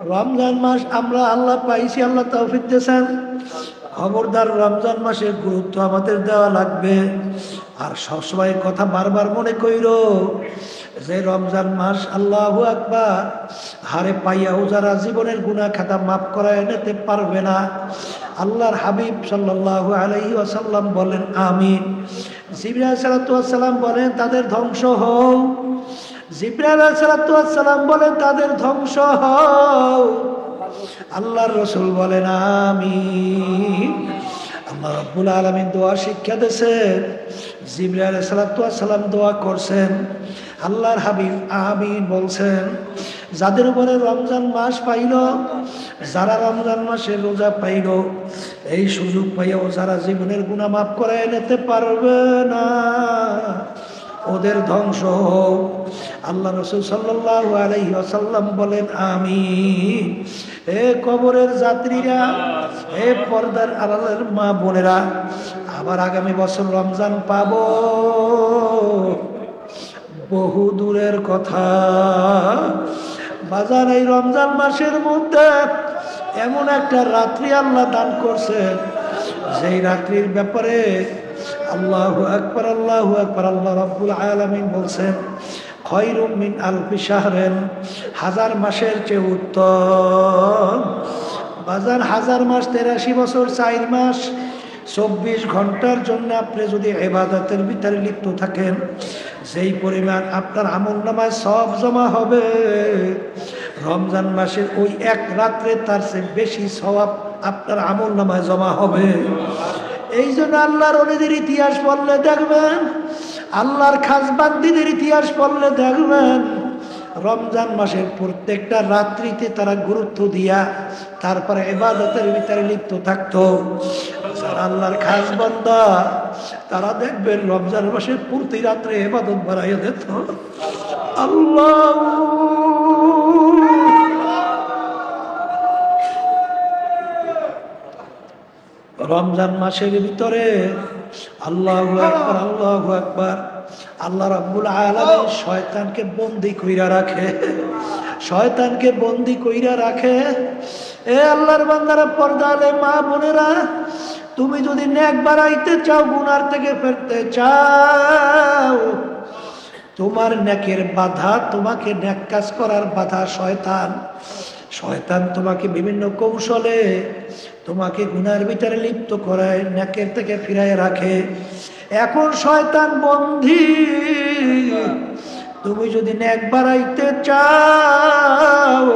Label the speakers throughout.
Speaker 1: রমজান মাস আমরা আল্লাহ পাইছি, আল্লাহ তৌফিক দিয়েছেন। খবরদার রমজান মাসের গুরুত্ব আমাদের দেওয়া লাগবে। আর সবসময় কথা বারবার মনে কইর যে রমজান মাস, আল্লাহু আকবার, হারে পাইয়াও যারা জীবনের গুনাহ খাতা মাফ করায় নিতে পারবে না, আল্লাহর হাবিব সাল্লাল্লাহু আলাইহি ওয়াসাল্লাম বলেন আমিন। জিবরাইল আলাইহিস সালাতু ওয়াস সালাম বলেন তাদের ধ্বংস হোক। জিবরাইল আলাইহিস সালাতু ওয়াস সালাম বলেন তাদের ধ্বংস হোক। আল্লাহর রাসূল বলেন আমিন। আল্লাহ রাব্বুল আলামিন দোয়া শিক্ষা দিয়েছেন। জিবরাইল আলাইহিস সালাতু ওয়াস সালাম দোয়া করছেন, আল্লাহর হাবিব আমিন বলছেন। যাদের উপরে রমজান মাস পাইল, যারা রমজান মাসে রোজা পাইল, এই সুযোগ পাইয়াও যারা জীবনের গুনাহ মাফ করে নিতে পারবে না, ওদের ধ্বংস হোক। আল্লাহ রাসূল সাল্লাল্লাহু আলাইহি ওয়াসাল্লাম বলেন আমিন। এ কবরের যাত্রীরা, এ পর্দার আড়ালের মা বোনেরা, আবার আগামী বছর রমজান পাবো, বহু দূরের কথা। বাজার এই রমজান মাসের মধ্যে এমন একটা রাত্রি আল্লাহ দান করছেন, যেই রাত্রির ব্যাপারে আল্লাহু আকবার, আল্লাহু আকবার, আল্লাহ রাব্বুল আলামিন বলছেন খায়রুম মিন আলফি শাহরিন, হাজার মাসের চেয়ে উত্তম। বাজার হাজার মাস 83 বছর 4 মাস 24 ঘন্টার জন্য আপনি যদি ইবাদতের ভিতরে লিপ্ত থাকেন, যেই পরিমাণ আপনার আমলনামায় সব জমা হবে, রমজান মাসের ওই এক রাত্রে তার চেয়ে বেশি সওয়াব আপনার আমলনামায় জমা হবে। এই জন্য আল্লাহর ওলিদের ইতিহাস পড়লে দেখবেন, আল্লাহর খাস বান্দীদের ইতিহাস পড়লে দেখবেন, রমজান মাসের প্রত্যেকটা রাত্রিতে তারা গুরুত্ব দিয়া তারপরে ইবাদতের ভিতরে লিপ্ত থাকতো। যারা আল্লাহর খাস বান্দা, তারা দেখবেন রমজান মাসের প্রতি রাত্রে ইবাদত বাড়াইয়া দিত। আল্লাহ রমজান মাসের ভিতরে আল্লাহু আকবার, আল্লাহু আকবার, আল্লাহ রাব্বুল আলামিন শয়তানকে বন্দী কইরা রাখে, শয়তানকে বন্দী কইরা রাখে। এ আল্লাহর বান্দারা, পর্দালে মা বোনেরা, তুমি যদি নেক বাড়াইতে চাও, গুনার থেকে ফিরতে চাও, তোমার নেকের বাধা, তোমাকে নেক কাজ করার বাধা শয়তান। শয়তান তোমাকে বিভিন্ন কৌশলে তোমাকে গুনার ভিতরে লিপ্ত করায়, নেকের থেকে ফিরায় রাখে। এখন শয়তান বন্দী। তুমি যদি নেক বাড়াইতে চাও,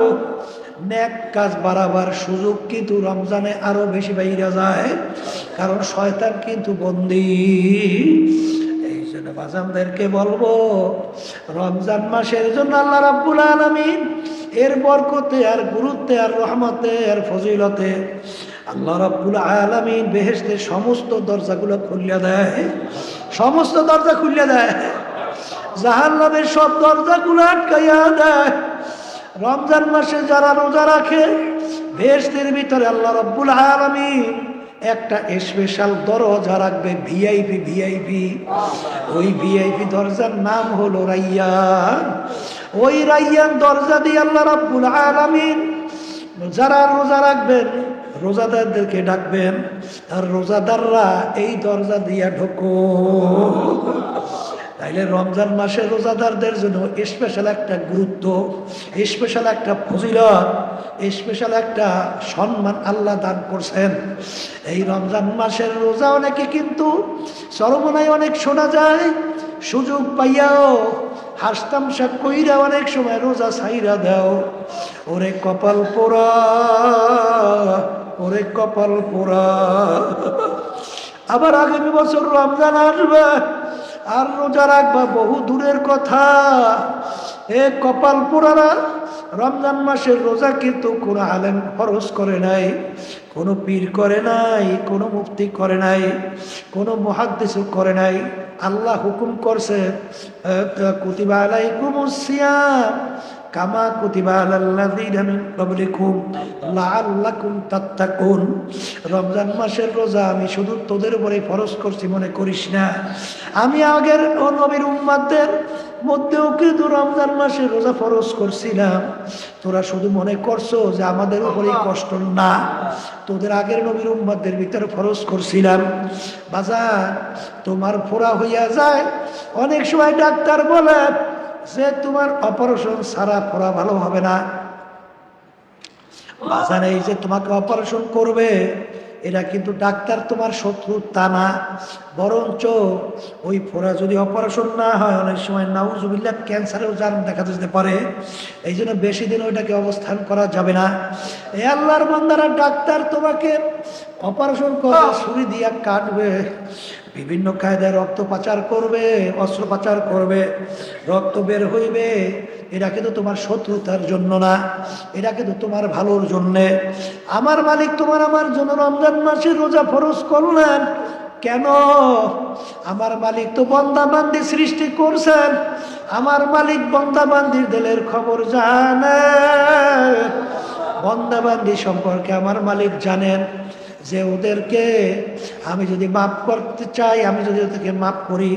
Speaker 1: নেক কাজ বাড়াবার সুযোগ কিন্তু রমজানে আরো বেশি বাইরে যায়, কারণ শয়তান কিন্তু বন্দী। এই জন্য বাজানদেরকে বলবো, রমজান মাসের জন্য আল্লাহ রাব্বুল আলামিন এর বরকতে আর গুরুত্বে আর রহমতে আর ফজিলতে আল্লাহ রাব্বুল আলামিন বেহেশতের সমস্ত দরজাগুলো খুলে দেয়, সমস্ত দরজা খুলে দেয়, জাহান্নামের সব দরজাগুলো আটকাইয়া দেয়। রমজান মাসে যারা রোজা রাখে, বেহেশতের ভিতরে আল্লাহ রাব্বুল আলামিন একটা স্পেশাল দরজা রাখবে, ভিআইপি। ভিআইপি, ওই ভিআইপি দরজার নাম হলো রাইয়ান। ওই রাইয়ান দরজা দিয়ে আল্লাহ রাব্বুল আলামিন যারা রোজা রাখবেন, রোজাদারদেরকে ডাকবেন, আর রোজাদাররা এই দরজা দিয়া ঢোকো। তাইলে রমজান মাসে রোজাদারদের জন্য স্পেশাল একটা গুরুত্ব, স্পেশাল একটা ফজিলত, স্পেশাল একটা সম্মান আল্লাহ দান করছেন। এই রমজান মাসের রোজা অনেকে কিন্তু চরমনায় অনেক শোনা যায়, সুযোগ পাইয়াও হাসতামশা কইরা অনেক সময় রোজা ছাইরা দাও। ওরে কপাল পোড়া, ওরে কপাল পোড়া। আবার আগামী বছর রমজান আসবে আর রোজা রাখবা, বহু দূরের কথা। এ কপাল পোড়ারা, রমজান মাসের রোজা কিন্তু কোনো আলেম ফরজ করে নাই, কোনো পীর করে নাই, কোনো মুফতি করে নাই, কোনো মুহাদ্দিসও করে নাই। আল্লাহ হুকুম করছে, কুতিবা আলাইকুমুস সিয়াম কামা কুতিবা আলাল্লাযীনা মিন ক্বাবলিকুম লাআল্লাকুম তাত্তাকুন। রমজান মাসের রোজা আমি শুধু তোদের উপরে ফরজ করছি মনে করিস না, আমি আগের ও নবীর উম্মতদের মধ্যেও কিন্তু রমজান মাসে রোজা ফরজ করছিলাম, তোরা শুধু মনে করছো যে আমাদের উপরেই কষ্ট, না, তোদের আগের নবীর উম্মতদের ভিতরে ফরজ করছিলাম। বাজার তোমার ফোড়া হইয়া যায়, অনেক সময় ডাক্তার বলে যে তোমার অপারেশন ছাড়া ফোড়া ভালো হবে না। বাজার এই যে তোমাকে অপারেশন করবে, এটা কিন্তু ডাক্তার তোমার শত্রু তা না, বরঞ্চ ওই ফোড়া যদি অপারেশন না হয় অনেক সময় নাউজুবিল্লাহ ক্যান্সারেও জান দেখা যেতে পারে। এই জন্য বেশি দিন ওইটাকে অবস্থান করা যাবে না। এ আল্লাহর বান্দারা, ডাক্তার তোমাকে অপারেশন করে ছুরি দিয়া কাটবে, বিভিন্ন কায়দায় রক্ত পাচার করবে, অস্ত্র পাচার করবে, রক্ত বের হইবে, এটা কিন্তু তোমার শত্রুতার জন্য না, এটা কিন্তু তোমার ভালোর জন্যে। আমার মালিক তোমার আমার জন্য রমজান মাসে রোজা ফরজ করলেন কেন? আমার মালিক তো বন্দাবান্দি সৃষ্টি করছেন, আমার মালিক বন্দাবান্দির দিলের খবর জানে, বন্দাবান্দি সম্পর্কে আমার মালিক জানেন যে ওদেরকে আমি যদি মাফ করতে চাই, আমি যদি ওদেরকে মাফ করি,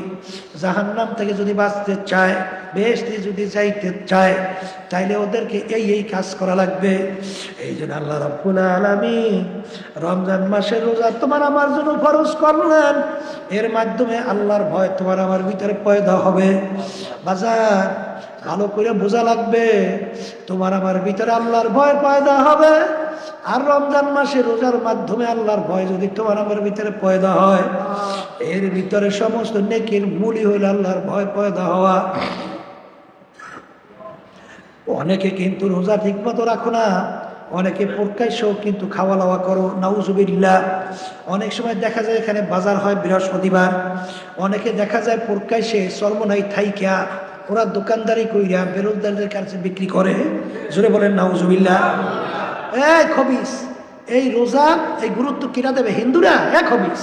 Speaker 1: জাহান্নাম থেকে যদি বাঁচতে চায়, বেহেশতে যদি যাইতে চায়, তাইলে ওদেরকে এই কাজ করা লাগবে। এই জন্য আল্লাহ রাব্বুল আলামিন রমজান মাসের রোজা তোমার আমার জন্য ফরজ করলেন। এর মাধ্যমে আল্লাহর ভয় তোমার আমার ভিতরে পয়দা হবে। বাজার ভালো করে বোঝা লাগবে, তোমার আমার ভিতরে আল্লাহর ভয় পয়দা হবে। আর রমজান মাসে রোজার মাধ্যমে আল্লাহর ভয় যদি তোমার আমার ভিতরে পয়দা হয়, এর ভিতরে সমস্ত নেকির মূলই হইল আল্লাহর ভয় পয়দা হওয়া। অনেকে কিন্তু রোজা ঠিক মতো রাখো না, অনেকে প্রকাশ্যেও কিন্তু খাওয়া দাওয়া করো, নাউজুবিল্লাহ। অনেক সময় দেখা যায় এখানে বাজার হয় বৃহস্পতিবার, অনেকে দেখা যায় প্রকাশ্যে চর্মনাই থাইকা ওরা দোকানদারি কইরা বেরোজগারদের কাছে বিক্রি করে। জোরে বলেন নাউজুবিল্লাহ। খবিস, এই রোজা এই গুরুত্ব কিরা দেবে? হিন্দুরা? খবিস,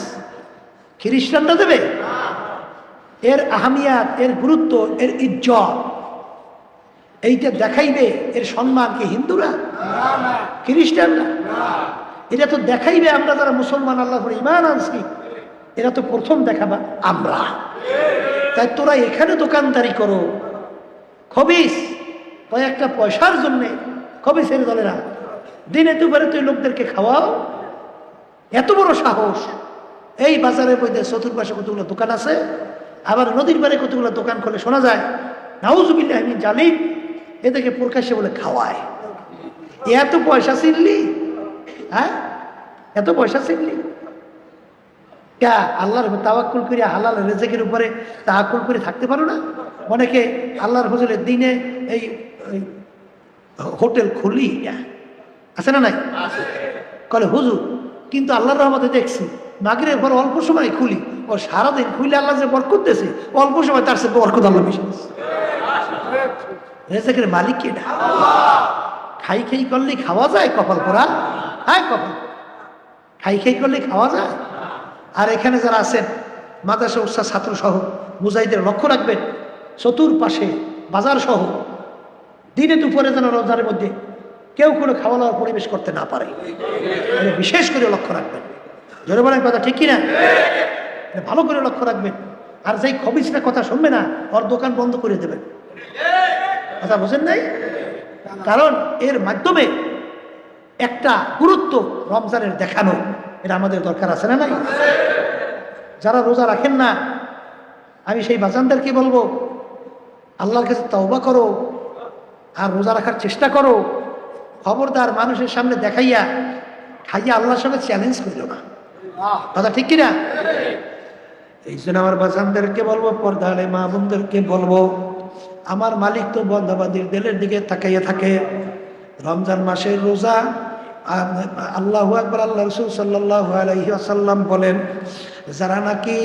Speaker 1: খ্রিস্টানরা দেবে? এর আহমিয়াত, এর গুরুত্ব, এর ইজ্জত এইটা দেখাইবে, এর সম্মান কি হিন্দুরা? খ্রিস্টানরা? এটা তো দেখাইবে আমরা যারা মুসলমান, আল্লাহ করে ঈমান আনছি, এরা তো প্রথম দেখাবা আমরা। তাই তোরা এখানে দোকানদারি করো, খবিস কয়েকটা পয়সার জন্যে খবিসের দলেরা দিনে দুপুরে তুই লোকদেরকে খাওয়াও, এত বড় সাহস! এই বাজারের মধ্যে চতুর্পাশে কতগুলো দোকান আছে, আবার নদীর পাড়ে কতগুলো দোকান খুলে শোনা যায় নাউজুবিল্লাহ মিন জালিম, এদেরকে প্রকাশ্যে বলে খাওয়ায়। এত পয়সা ছিনলি? হ্যাঁ, এত পয়সা ছিনলি? আল্লাহর তাওয়াক্কুল করে হালাল রিজিকের উপরে তাওয়াক্কুল করে থাকতে পারো না? অনেকে আল্লাহর ফজলে দিনে এই হোটেল খুলি আছে না নাই? কলে হুজুর, কিন্তু আল্লাহর রহমতে দেখছি মাগরিবের পর অল্প সময় খুলি, ও সারাদিন খুলে আল্লাহ যে বরকত দিয়েছে, অল্প সময় তার সাথে বরকত আল্লাহ বেশি। রিজিকের মালিক কে? খাই খাই করলে খাওয়া যায়? কপাল পোড়া। হ্যাঁ, কপাল খাই খাই করলে খাওয়া যায়। আর এখানে যারা আছেন মাদ্রাসা উৎসাহ ছাত্র সহ মুজাহিদের লক্ষ্য রাখবেন, চতুর্পাশে বাজার সহ দিনে দুপুরে যেন রমজানের মধ্যে কেউ কোনো খাওয়া দাওয়ার পরিবেশ করতে না পারে, বিশেষ করে লক্ষ্য রাখবেন। জোরে বলেন কথা ঠিক কিনা? ভালো করে লক্ষ্য রাখবেন। আর যেই খবিসটা কথা শুনবে না, ওর দোকান বন্ধ করে দেবেন। কথা বোঝেন নাই? কারণ এর মাধ্যমে একটা গুরুত্ব রমজানের দেখানো, এটা আমাদের দরকার আছে না নাই? যারা রোজা রাখেন না, আমি সেই বাজানদেরকে বলবো, আল্লাহর কাছে তওবা করো আর রোজা রাখার চেষ্টা করো। খবরদার মানুষের সামনে দেখাইয়া খাইয়া আল্লাহর সঙ্গে চ্যালেঞ্জ করিল না। কথা ঠিক কিনা? এই জন্য আমার বাজানদেরকে বলবো, পর্দালে মা বোনদেরকে বলবো, আমার মালিক তো বন্দাবাদীর দিলের দিকে তাকাইয়া থাকে। রমজান মাসের রোজা, আল্লাহু আকবার, আল্লাহ রাসূল সাল্লাল্লাহু আলাইহি ওয়াসাল্লাম বলেন, যারা নাকি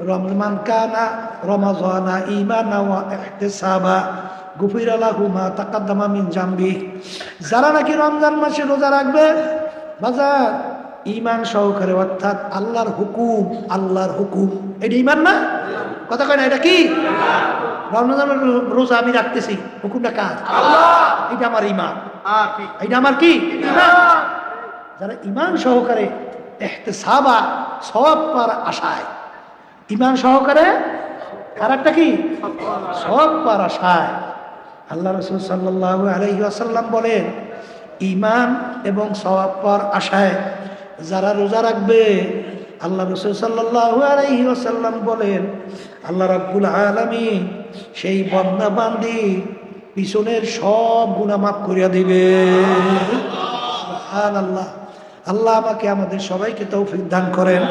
Speaker 1: রমজান কানা রমাজানা ঈমানা ওয়া ইহতিসাবা গুফিরা লাহু মা তাকাদ্দামা মিন জামবি, যারা নাকি রমজান মাসে রোজা রাখবে বাজার ঈমান সহকারে, অর্থাৎ আল্লাহর হুকুম, আল্লাহর হুকুম, এটা ঈমান না? কথা কয় না? এটা কি? রমজানের রোজা আমি রাখতেছি, হুকুমটা কার? আল্লাহ। এটা আমার ঈমান, এটা আমার কি? ঈমান। যারা ঈমান সহকারে ইহতিসাবা, সওয়াব পাওয়ার আশায় ঈমান সহকারে আর একটা কি সব পাওয়ার আশায়। আল্লাহ রাসূল সাল্লাল্লাহু আলাইহি ওয়াসাল্লাম বলেন, ঈমান এবং সওয়াব পাওয়ার আশায় যারা রোজা রাখবে, আল্লাহ রাসূল সাল্লাল্লাহু আলাইহি ওয়াসাল্লাম বলেন, আল্লাহ রাব্বুল আলামিন সেই বান্দা বান্দি পিছনের সব গুনাহ মাফ করিয়া দিবে। সুবহানাল্লাহ। আল্লাহ আমাকে আমাদের সবাইকে তৌফিক দান করেন।